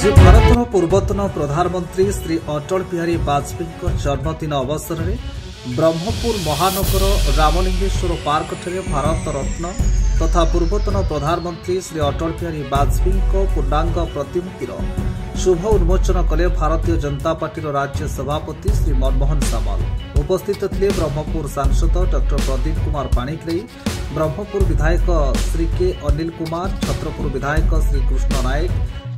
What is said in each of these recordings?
आज भारतर पूर्वतन प्रधानमंत्री श्री अटल बिहारी वाजपेयी जन्मदिन अवसर में ब्रह्मपुर महानगर रामलिंगेश्वर पार्क ठारे भारत रत्न तथा पूर्वतन प्रधानमंत्री श्री अटल बिहारी वाजपेयी पूर्णांग प्रतिमूर्तिर शुभ उन्मोचन कले भारतीय जनता पार्टी राज्य सभापति श्री मनमोहन सामल। उपस्थित थे ब्रह्मपुर सांसद डॉक्टर प्रदीप कुमार पाणिग्राही, ब्रह्मपुर विधायक श्री के अनिल कुमार, छत्रपुर विधायक श्री कृष्ण नायक,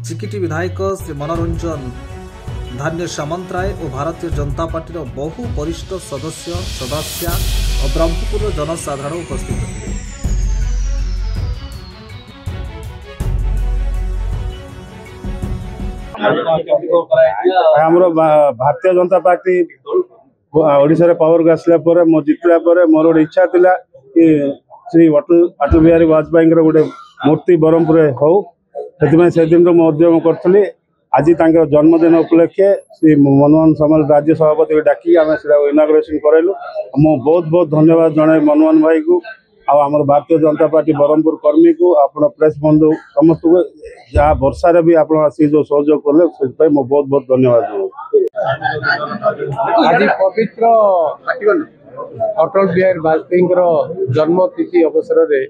चिकिटी विधायक श्री मनोरंजन धान्य सामंतराय और भारतीय जनता पार्टी बहु वरिष्ठ सदस्य और ब्रह्मपुर जनसाधारण उपस्थित थे। आमर भारतीय जनता पार्टी ओडिशा पावर को आसला मो जितला मोर गोटे इच्छा थिला कि श्री अटल बिहारी वाजपेयी गोटे मूर्ति ब्रह्मपुर हो से दिन उद्यम करी आज जन्मदिन उपलक्षे श्री मनमोहन सामल राज्य सभापति डाकी आम इनाग्रेसन कराइलु। मो बहुत बहुत धन्यवाद जन मनमोहन भाई को आमर भारतीय जनता पार्टी ब्रह्मपुर कर्मी को आप प्रेस बंधु समस्त को जहाँ वर्षा भी आप जो सहयोग कले से बहुत बहुत धन्यवाद। आज पवित्र अटल बिहारी वाजपेयी जन्म तिथि अवसर में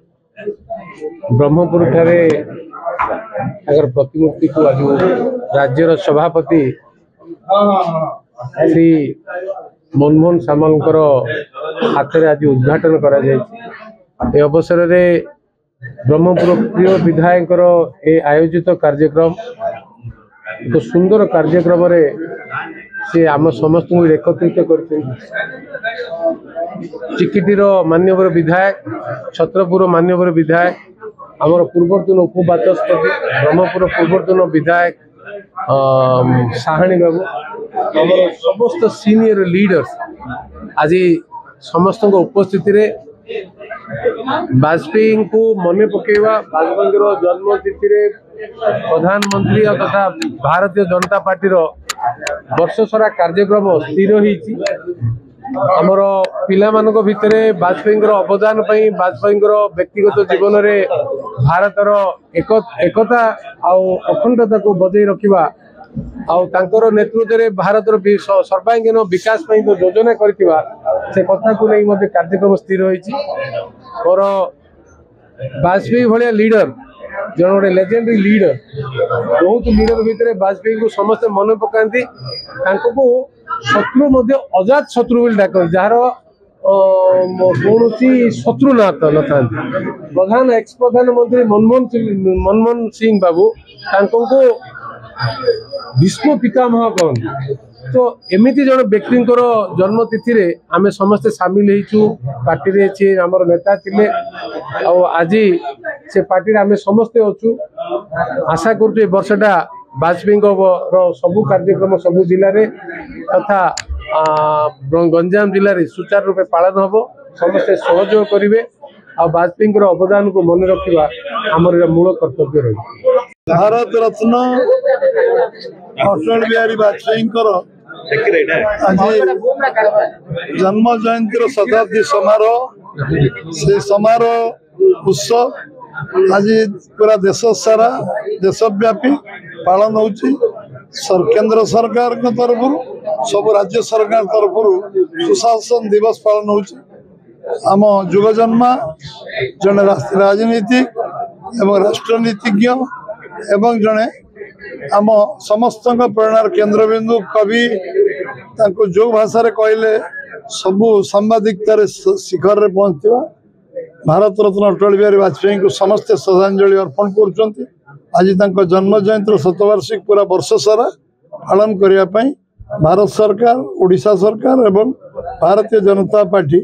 ब्रह्मपुर ठारे प्रतिमूर्ति को आज राज्यर सभापति श्री मनमोहन सामल हाथ में आज उद्घाटन करा ए अवसर में ब्रह्मपुर प्रिय विधायक आयोजित कार्यक्रम एक सुंदर कार्यक्रम से आम समस्त को एकत्रित कर चिकिटीर मान्यवर विधायक, छत्रपुर मान्यवर विधायक, आमर पूर्वतन उपबाचस्पति ब्रह्मपुर पूर्वतन विधायक साहानी बाबू, आमर समस्त सीनियर लीडर्स आज समस्त उपस्थिति वाजपेयी को मन पकेवा वाजपेयी जन्म तिथि प्रधानमंत्री तथा भारतीय जनता पार्टी वर्ष सारा कार्यक्रम स्थिर होईची। आमर पिला मानक भितरे वाजपेयी अवदान पई वाजपेयी व्यक्तिगत जीवन में भारतर एकता आउ अखंडता को बजाई रखिबा आउ तांकर नेतृत्व में भारतर सर्वांगीन विकास पई जो योजना करथिबा से कथा को नहीं मते कार्यक्रम स्थिर होईची। और वाजपेयी भाया लीडर जन गोटे लेजेंडरी लीडर बहुत लीडर भितर वाजपेयी को समस्त मन पकाती शत्रु मध्य अजात शत्रु बोली डाक जार कौन शत्रु न था प्रधान एक्स प्रधानमंत्री मनमोहन सिंह बाबू को भीष्म पितामह कहते। तो एमती जन व्यक्ति जन्म तिथि आम समस्ते सामिल होइछु पार्टी आमर नेता थिले आज से पार्टी आम समस्ते अच्छु। आशा करूँ वर्षटा वाजपेयी सबू कार्यक्रम सबू जिले में तथा गंजाम जिले में सुचारू रूपे पालन हम समस्ते सहयोग करेंगे और वाजपेयी अवदान को मन रखा आमर मूल कर्तव्य रही। भारत रत्न अटल बिहारी वाजपेयी आज जन्म जयंती शताब्दी समारोह से समारोह उत्सव आज पूरा देश सारा देशव्यापी पालन होची। केंद्र सरकार तरफ सब राज्य सरकार तरफ सुशासन दिवस पालन होची। आम युगजन्मा जड़े राजनीतिक एवं राष्ट्रनीतिज्ञ एवं जड़े आम समस्त प्रेरणार केन्द्रबिंदु कवि जो भाषा कहले सबू सांबादिकतार शिखर में पहुंचा भारत रत्न अटल बिहारी वाजपेयी को समस्ते श्रद्धांजलि अर्पण कर आज जन्म जयंती शतवार्षिक पूरा वर्ष सारा पालन करने भारत सरकार ओडिशा सरकार एवं भारतीय जनता पार्टी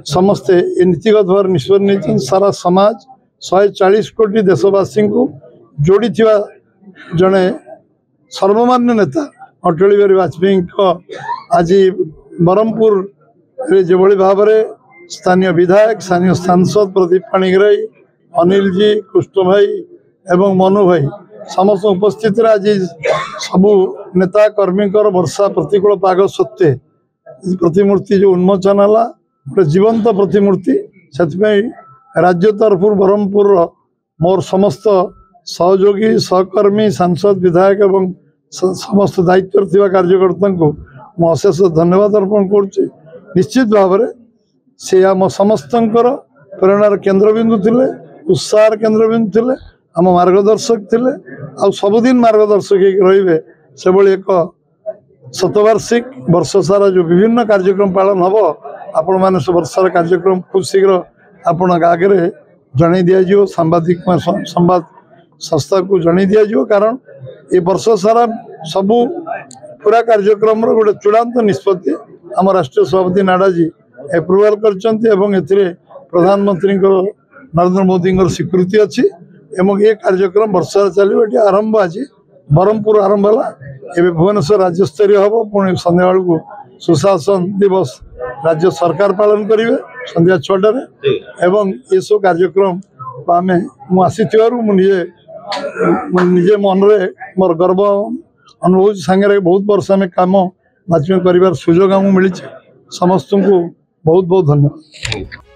समस्ते नीतिगत भाव निष्पत्ति नहीं सारा समाज 140 कोटी देशवासी को जोड़ी जड़े सर्वमान्य नेता अटल बिहारी वाजपेयी आज ब्रह्मपुर जो भाव में स्थानीय विधायक स्थानीय सांसद प्रदीप पाणिग्राही, अनिल जी, कृष्ण भाई एवं मनु भाई समस्त उपस्थित आज सबू नेता कर्मी वर्षा प्रतिकूल पाग सत्वे प्रतिमूर्ति जो उन्मोचन है गोटे जीवंत प्रतिमूर्ति से राज्य तरफ ब्रह्मपुर मोर समस्त सहयोगी सहकर्मी सांसद विधायक एवं समस्त दायित्व थिबा कार्यकर्ता को मु अशेष धन्यवाद अर्पण करुच्ची। निश्चित भाव में से आम समस्त प्रेरणार केन्द्रबिंदु थिले, उत्साह केन्द्रबिंदु थिले, आम मार्गदर्शक थिले, आ सबुदिन मार्गदर्शक रहिबे से भली एक शतवार्षिक वर्ष सारा जो विभिन्न कार्यक्रम पालन हम आपण मैंने से वर्षार कार्यक्रम खूब शीघ्र आपण आगे जन दिज्व सांबादिक संवाद संस्था को जन दिज्व कारण ये वर्ष सारा सबू पूरा कार्यक्रम गोटे चूड़ांत निष्पत्ति आम राष्ट्रीय सभापति नाडाजी एप्रुवाल कर प्रधानमंत्री नरेंद्र मोदी स्वीकृति अच्छी ये कार्यक्रम वर्ष चलो ये आरंभ आज ब्रह्मपुर आरंभ है भुवनेश्वर राज्यस्तरीय हम पुणी संध्या बेलू सुशासन दिवस राज्य सरकार पालन करेंगे संध्या 6टार एवं ये सब कार्यक्रम आम मुझे निजे मन में मोर गर्व अनुभव सांगे बहुत वर्ष आम कम बातचीत कर सुजोग आमको मिली समस्त को बहुत बहुत धन्यवाद।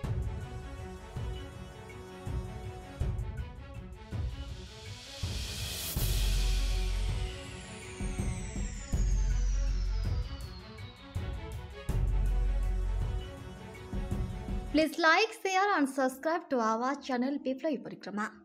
Please like, share and subscribe to our channel Biploi Parikrama.